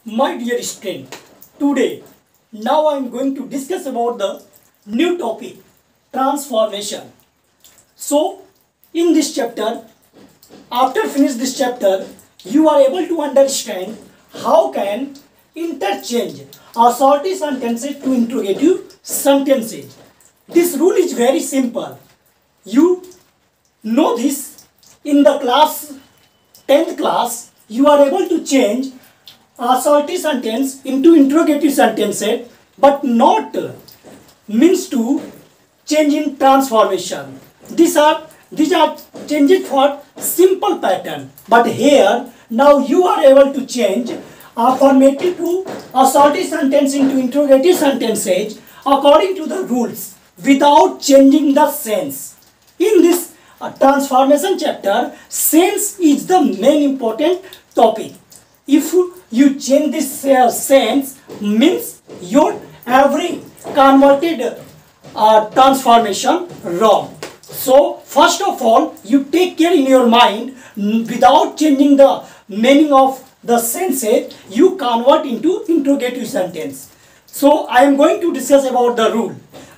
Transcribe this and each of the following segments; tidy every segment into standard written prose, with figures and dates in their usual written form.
My dear student, today now I am going to discuss about the new topic transformation. So in this chapter, after finish this chapter, you are able to understand how can interchange assertive sentences to interrogative sentences. This rule is very simple. You know this in the class 10th class. You are able to change assertive sentence into interrogative sentences, but not means to change in transformation. These are changes for simple pattern, but here now you are able to change affirmative to assertive sentence into interrogative sentences according to the rules without changing the sense. In this transformation chapter, sense is the main important topic. If you change this sense, means your every converted transformation wrong. So first of all, you take care in your mind, without changing the meaning of the senses, you convert into interrogative sentence. So I am going to discuss about the rule.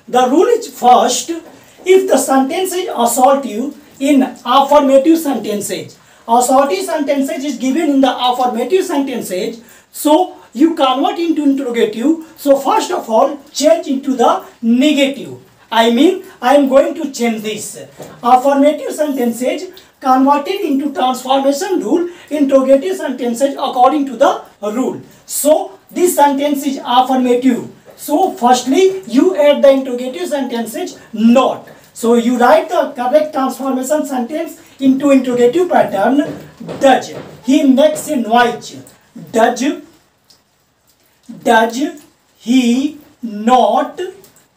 The rule is, first, if the sentence is assertive in affirmative sentences, assertive sentences is given in the affirmative sentences, so you convert into interrogative. So first of all, change into the negative. I am going to change this. Affirmative sentences converted into transformation rule, interrogative sentences according to the rule. So this sentence is affirmative. So firstly, you add the interrogative sentences not. So you write the correct transformation sentence into interrogative pattern. Does he makes a noise? Does he not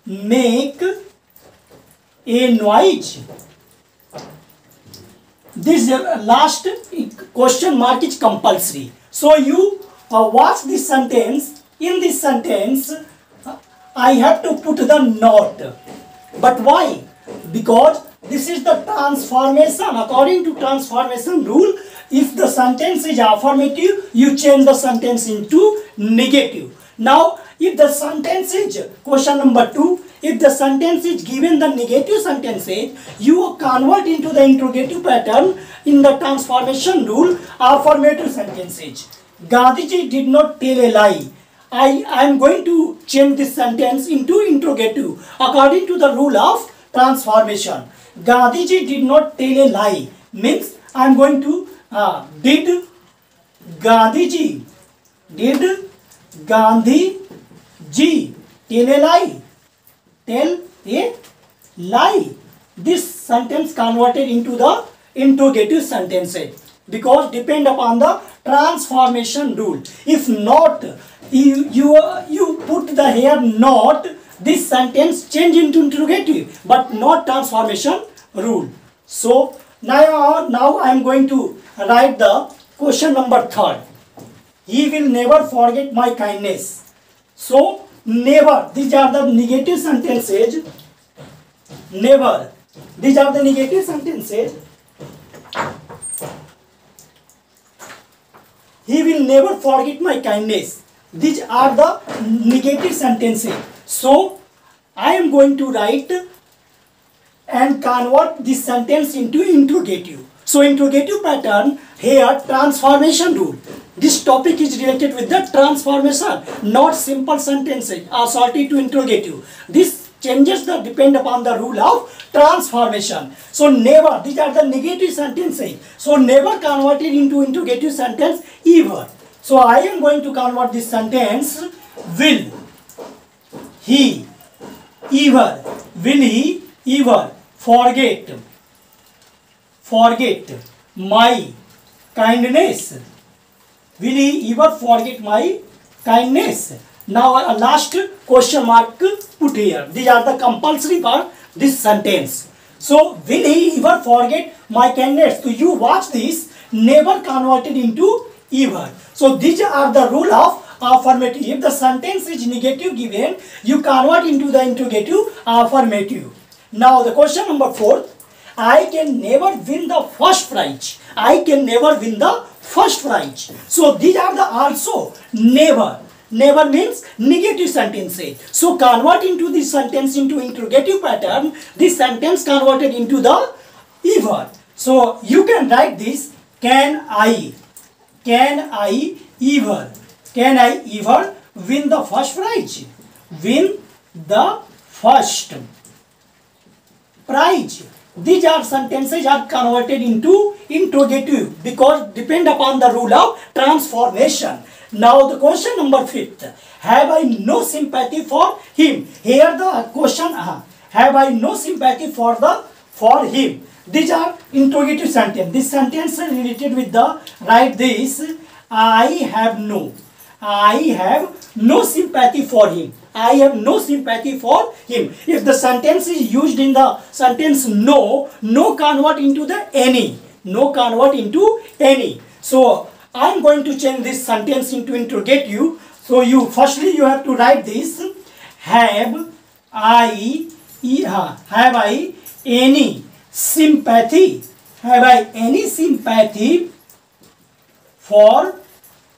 make a noise? This last question mark is compulsory. So you watch this sentence. In this sentence, I have to put the not. But why? Because this is the transformation. According to transformation rule, if the sentence is affirmative, you change the sentence into negative. Now, if the sentence is, question number 2, if the sentence is given the negative sentences, you convert into the interrogative pattern in the transformation rule, affirmative sentences. Gandhiji did not tell a lie. I am going to change this sentence into interrogative according to the rule of transformation. Gandhiji did not tell a lie. Means I am going to did Gandhiji tell a lie? Tell a lie. This sentence converted into the interrogative sentences because depend upon the transformation rule. If not, you put the here not, this sentence change into interrogative, but not transformation rule. So now I am going to write the question number 3. He will never forget my kindness. So never, these are the negative sentences. Never, these are the negative sentences. He will never forget my kindness. These are the negative sentences. So I am going to write and convert this sentence into interrogative. So interrogative pattern, here transformation rule. This topic is related with the transformation, not simple sentences, assertive to interrogative. This changes the depend upon the rule of transformation. So never, these are the negative sentences. So never converted into interrogative sentence ever. So I am going to convert this sentence, will he ever forget my kindness? Will he ever forget my kindness? Now last question mark put here. These are the compulsory for this sentence. So will he ever forget my kindness? So you watch this, never converted into ever. So these are the rule of affirmative. If the sentence is negative given, you convert into the interrogative affirmative. Now the question number 4. I can never win the first prize. I can never win the first prize. So these are the also never. Never means negative sentences. So convert into this sentence into interrogative pattern. This sentence converted into the ever. So you can write this: can I ever win the first prize? Win the first prize. These are sentences are converted into interrogative because depend upon the rule of transformation. Now the question number 5th. Have I no sympathy for him? Here the question, have I no sympathy for him? These are interrogative sentence. This sentence is related with the write this: I have no sympathy for him. I have no sympathy for him. If the sentence is used in the sentence no convert into the any. No convert into any. So I am going to change this sentence into interrogative. So firstly you have to write this: have I any sympathy? Have I any sympathy for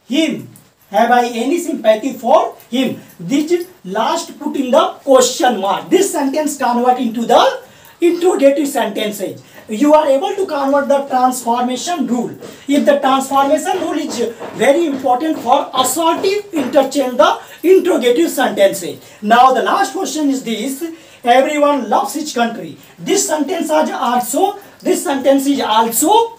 him? Have I any sympathy for him? This last put in the question mark. This sentence convert into the interrogative sentences. You are able to convert the transformation rule. If the transformation rule is very important for assertive interchange the interrogative sentences. Now the last question is this: everyone loves his country. This sentence is also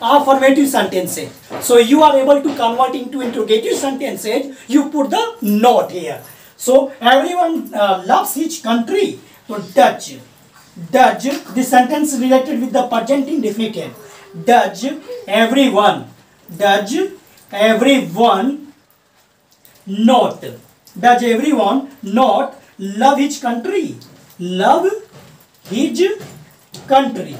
affirmative sentences. So you are able to convert into interrogative sentences. You put the not here. So everyone loves his country. So Dutch. This sentence related with the present indefinite. Does everyone not love his country? Love his country.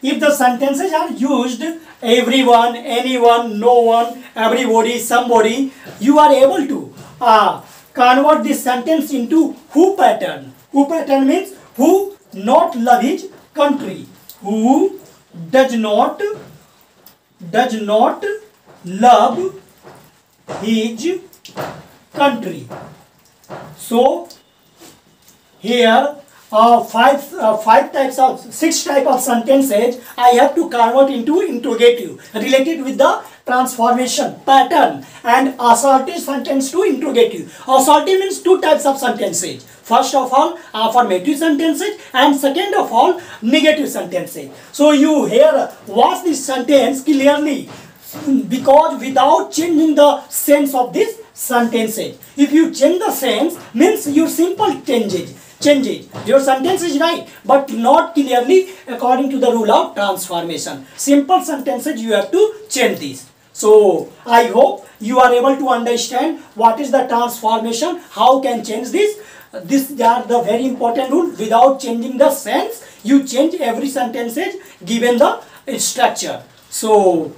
If the sentences are used everyone, anyone, no one, everybody, somebody, you are able to convert this sentence into who pattern. Who pattern means who not love his country. Who does not love his country. So here six types of sentences I have to convert into interrogative related with the transformation pattern and assertive sentence to interrogative. Assertive means two types of sentences. First of all affirmative sentences and second of all negative sentences. So you here watch this sentence clearly because without changing the sense of this sentences. If you change the sense means your simple changes. Your sentence is right but not clearly according to the rule of transformation. Simple sentences you have to change this. So I hope you are able to understand what is the transformation, how can change this. These are the very important rule. Without changing the sense you change every sentences given the structure. So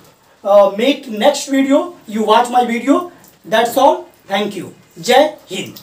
make next video, you watch my video. That's all. Thank you. Jai Hind.